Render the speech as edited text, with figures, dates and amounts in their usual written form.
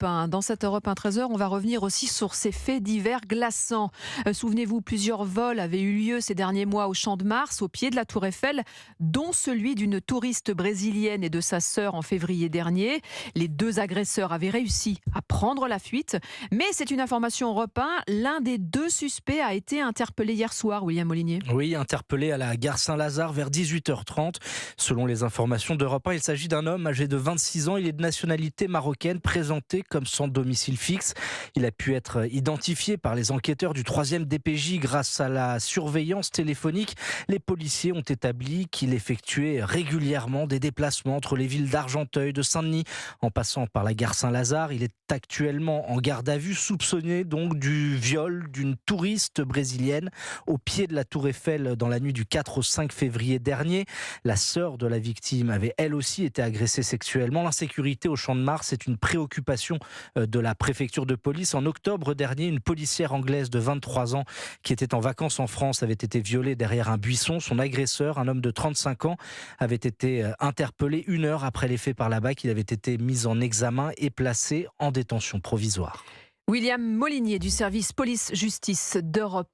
Europe 1. Dans cette Europe 1 13h, on va revenir aussi sur ces faits divers glaçants. Souvenez-vous, plusieurs vols avaient eu lieu ces derniers mois au Champ de Mars, au pied de la Tour Eiffel, dont celui d'une touriste brésilienne et de sa sœur en février dernier. Les deux agresseurs avaient réussi à prendre la fuite. Mais c'est une information Europe 1. L'un des deux suspects a été interpellé hier soir, William Molinier. Oui, interpellé à la gare Saint-Lazare vers 18h30. Selon les informations d'Europe 1, il s'agit d'un homme âgé de 26 ans. Il est de nationalité marocaine, présenté comme sans domicile fixe. Il a pu être identifié par les enquêteurs du 3e DPJ grâce à la surveillance téléphonique. Les policiers ont établi qu'il effectuait régulièrement des déplacements entre les villes d'Argenteuil, de Saint-Denis, en passant par la gare Saint-Lazare. Il est actuellement en garde à vue, soupçonné donc du viol d'une touriste brésilienne au pied de la Tour Eiffel dans la nuit du 4 au 5 février dernier. La sœur de la victime avait elle aussi été agressée sexuellement. L'insécurité au Champ de Mars est une préoccupation de la préfecture de police. En octobre dernier, une policière anglaise de 23 ans qui était en vacances en France avait été violée derrière un buisson. Son agresseur, un homme de 35 ans, avait été interpellé 1 heure après les faits par la BAC. Il avait été mis en examen et placé en détention provisoire. William Molinier du service police-justice d'Europe